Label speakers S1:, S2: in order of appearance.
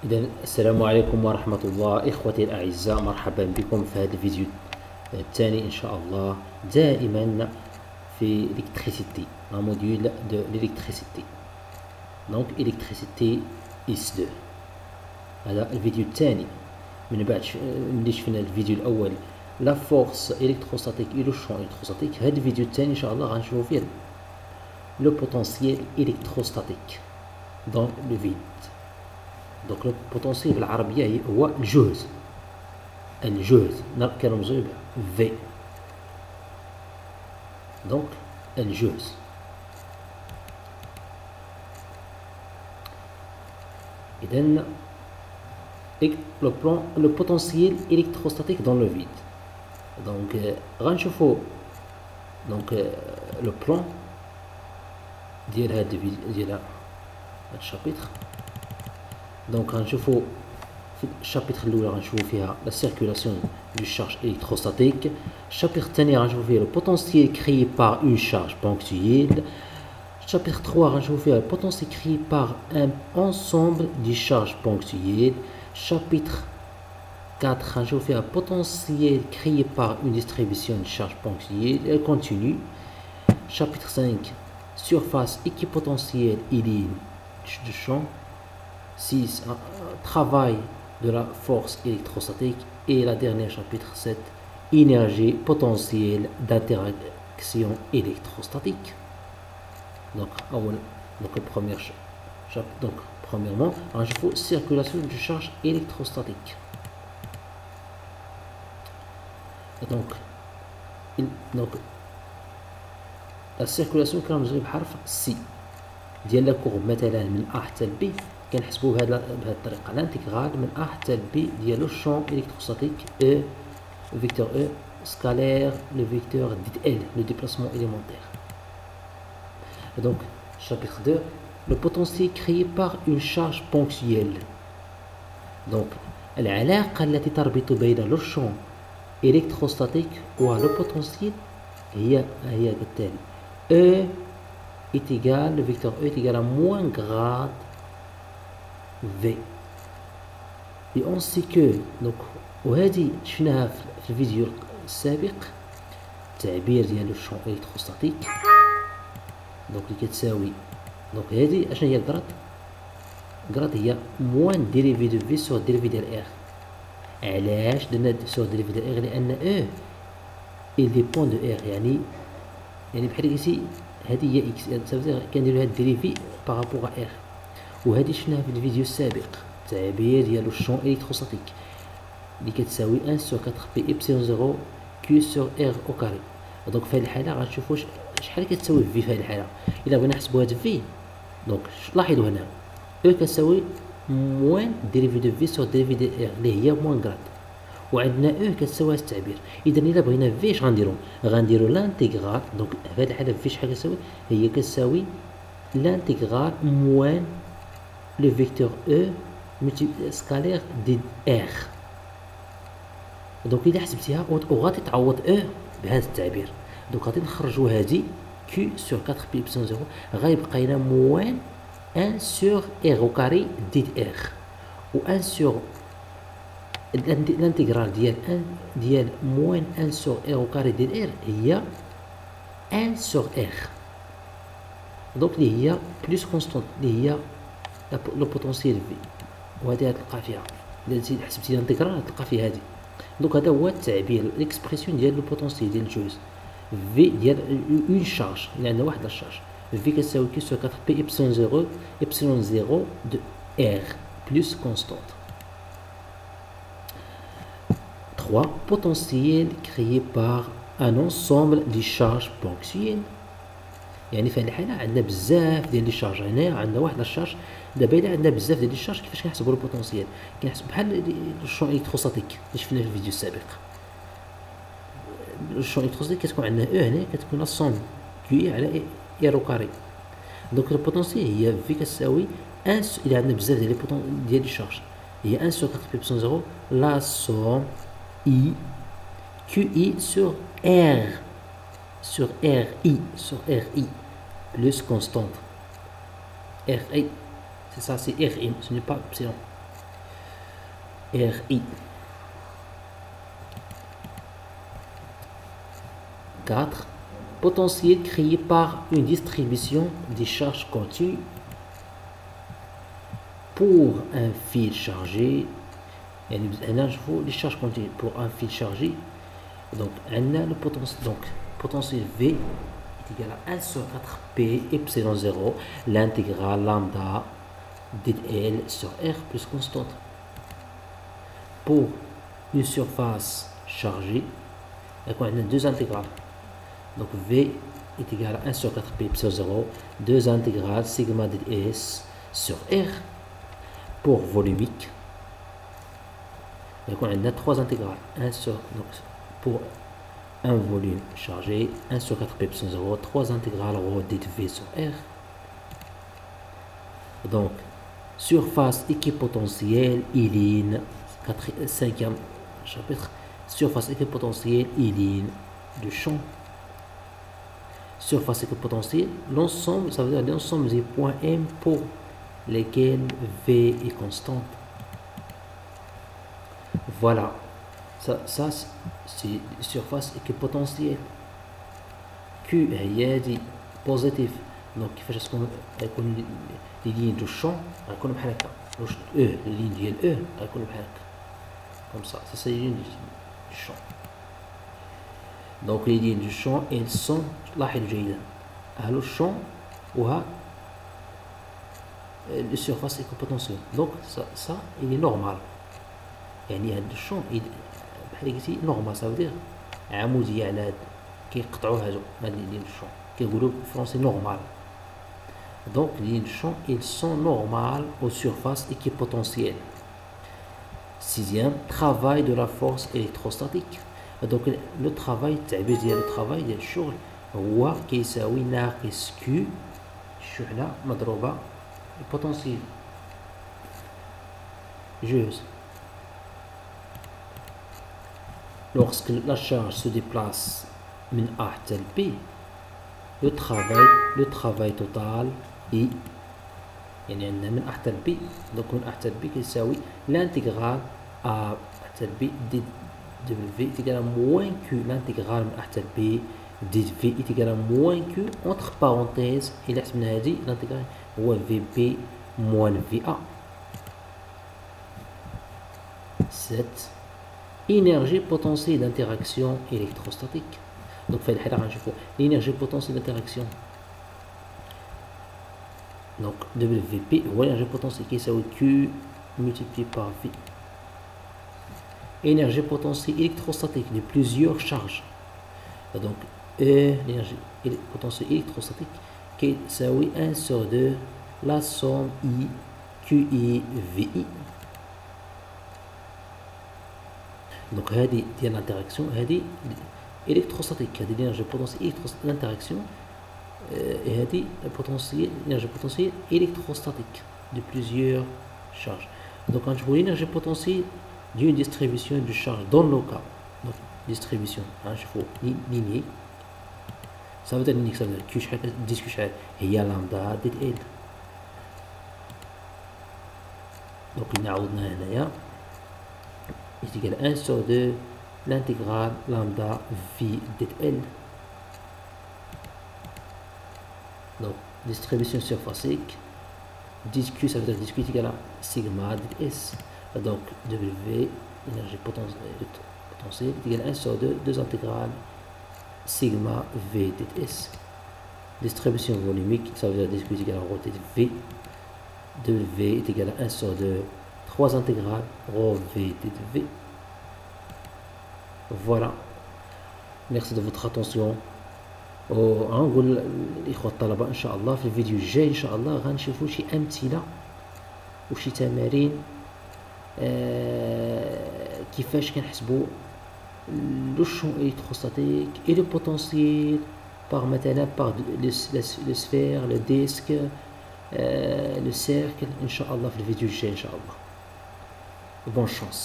S1: إذا السلام عليكم ورحمة الله إخوتي الأعزاء، مرحبا بكم في هذا الفيديو الثاني إن شاء الله، دائما في l'électricité، un module de l'électricité. Donc électricité S2. هذا الفيديو الثاني من بعد ملي شفنا الفيديو الأول لا فورس إلكتروستاتيك et le champ électrostatique. هذا الفيديو الثاني إن شاء الله غنشوفو فيه le potentiel électrostatique dans le vide. Donc le potentiel بالعربية هو الجهد. الجهد كنرمزو ب V. Donc الجهد. إذن le potentiel électrostatique dans le vide. Donc غنشوفو donc le plan ديال هاد ديال هاد الشابيتر. دونك غنشوفو في الشابيتر الاولى غنشوفو فيها لا سيركولاسيون دو شارج الكتروستاتيك. الشابيتر الثاني غنشوفو فيه لو بوتونسييل كريي بار اون شارج بونكتويل. الشابيتر 3 غنشوفو فيها لو بوتونسييل كريي بار ان انسومبل دي شارج بونكتويل. الشابيتر 4 غنشوفو فيها بوتونسييل كريي بار اون ديستريبيسيون دي شارج بونكتويل كونتينيو. Chapitre 5, surface équipotentielle et ligne de champ. 6, travail de la force électrostatique. Et la dernière chapitre 7, énergie potentielle d'interaction électrostatique. Donc, premièrement, il faut circulation de charge électrostatique. Donc la circulation كنرمزو بحرف سي ديال لا كورب، مثلا من A حتى ل B كنحسبوا بهذه الطريقه. الانتيغرال من A حتى ل B ديال لو شون الكتروستاتيك E فيكتور E scalaire le vecteur L, le déplacement élémentaire. Donc chapitre 2, le potentiel créé par une charge ponctuelle. Donc العلاقه التي تربط بين لو شون الكتروستاتيك ولو potentiel هي كالتالي: E est égal, le vecteur E est égal à moins grade V. Et on sait que donc وهذه شفناها في الفيديو السابق، التعبير ديال لو شون الكتروستاتيك. دونك اللي كتساوي دونك هذه اشنا هي الكراد؟ الكراد هي موان ديريفي دو في سور ديريفي ديال ار. علاش درنا سور ديريفي ديال ار؟ لان او il dépend de R، يعني بحال قلتي هذه هي اكس، كنديرو هاد الديريفي بارابور ا ار. وهذه شفناها في الفيديو السابق، التعبير ديال الشون الكتروستاتيك اللي كتساوي 1 سور 4 بي ايبسيلون 0 كيو سور ار او كاري. دونك في هذه الحاله غنشوفوا شحال كتساوي في هذه الحاله. الا بغينا نحسبوا هاد في، دونك لاحظوا هنا او كتساوي موان ديريفي دو في سور ديريفي دو ار اللي هي موان غراد، وعندنا او كتساوي هذا التعبير. اذا الا بغينا في اش غنديرو لانتيغرال. دونك في هذه الحاله في شحال كتساوي؟ هي كتساوي لانتيغرال موان لو فيكتور او سكالير دي ار. دونك اذا حسبتيها وغادي تعوض او بهذا التعبير، دونك غادي نخرجوا هذه كيو سور 4 بي ايبسيلون 0 غيبقى لنا موان 1 سور ار او كاري دي ار، و 1 سور الانتيغرال ديال موان 1 سور ار او كاري ديال ار هي 1 سور ار. دونك اللي هي بلوس كونستونت اللي هي لو بوتونسييل في، وهذه تلقى فيها الا حسبتي الانتيغرال تلقى فيها هذه. دونك هذا هو التعبير الاكسبرسيون ديال لو بوتونسييل ديال الجهد في ديال اون شارج اللي عندنا واحد الشارج. في كتساوي كي سور 4 بي ايبسيلون 0 ايبسيلون 0 دو ار بلوس كونستونت. 3. Potentiel créé par un ensemble de charges ponctuelles. يعني في هذه الحاله عندنا بزاف ديال لي شارج. هنا عندنا واحد الشارج، دابا الا عندنا بزاف ديال لي شارج كيفاش كنحسبوا البوتونسييل؟ كنحسب بحال الشون الكتروستاتيك اللي شفنا في الفيديو السابق. الشون الكتروستاتيك كتكون عندنا او هنا كتكون الصوم كيو على ار او كاري. دونك البوتونسييل هي في كتساوي 1 الا عندنا بزاف ديال لي شارج هي 1 سور 4 بي ايبسيلون 0 لا سوم I QI sur R RI plus constante. RI, c'est ça, c'est RI, ce n'est pas epsilon. RI. 4. Potentiel créé par une distribution des charges continues pour un fil chargé. Et là, je vois les charges continues pour un fil chargé. Donc, on a le potentiel. Donc, potentiel V est égal à 1 sur 4 P epsilon 0, l'intégrale lambda dL sur R plus constante. Pour une surface chargée, on a deux intégrales. Donc V est égal à 1 sur 4 P epsilon 0, deux intégrales sigma ds sur R. Pour volumique, donc on a trois intégrales. 1 sur, donc pour un volume chargé, 1 sur 4 P epsilon 0, 3 intégrales rho dV sur R. Donc, surface équipotentielle Iline, 5e chapitre, surface équipotentielle Iline du champ. Surface équipotentielle, l'ensemble, ça veut dire l'ensemble des points M pour lesquels V est constante. Voilà, ça c'est surface équipotentielle. Q هي دي positif. Donc كيفاش تكون les lignes du champ غيكونوا بحال هكا. واش E les lignes ديال E غيكونوا بحال هكا. Comme ça c'est les lignes du champ. Donc les lignes du champ elles sont لاحظوا جيدا. ها le champ وها le surface équipotentielle. Donc ça il est normal. يعني هاد الشون بحال قلتي نورمال، ça veut dire عمودية على هاد كيقطعوا هادو هاد لي ديال الشون كيقولوا بالفرنسي نورمال. دونك لي الشون ils sont normales aux surfaces équipotentielles. Sixième, travail de la force électrostatique. Donc le travail التعبير ديال الترافاي ديال الشغل هو كيساوي ناقص كيو الشحنة مضروبة البوتنسيال جوز. Lorsque la charge se déplace من A tel B, le travail total est يعني عندنا من A tel B. donc من A tel B كيساوي l'intégrale A tel B dW est égal à moins Q l'intégrale من A tel B dV est égal à moins Q entre parenthèses إلا حسبنا هذه l'intégrale هو VB moins VA. 7. Énergie potentielle d'interaction électrostatique. Donc fait l'énergie potentielle d'interaction. Donc WP ou l'énergie potentielle qui est Q multiplié par V. Énergie potentielle électrostatique de plusieurs charges. Donc l'énergie potentielle électrostatique qui est 1 sur 2 la somme I QI VI. Donc هذه ديال l'interaction هذه électrostatique هذه l'énergie potentielle d'interaction et هذه l'énergie potentielle électrostatique de plusieurs charges. Donc quand je vois l'énergie potentielle d'une distribution de charge dans le cas donc distribution je vois linéaire ça veut dire linéaire ça veut dire Q شحال ديس Q شحال هي لامدا ديال L. donc اللي عوضنا هنايا est égal à 1 sur 2 l'intégrale lambda V dL. Donc distribution surfacique 10Q ça veut dire 10Q est égal à sigma ds. Donc W énergie potentielle est égal à 1 sur 2 intégrales sigma V ds. Distribution volumique ça veut dire 10Q est égal à rho V. W est égal à 1 sur 2 3 intégrales rho V dV. Voilà, merci de votre attention. ونقول الاخوه الطلبه ان شاء الله في الفيديو الجاي ان شاء الله غنشوفوا شي امثله وشي تمارين كيفاش كنحسبوا لو شون الكتروستاتيك اي لو بوتنسييل باغ مثلا باغ لو سفير لو ديسك لو سيركل ان شاء الله في الفيديو الجاي ان شاء الله. Bonne chance.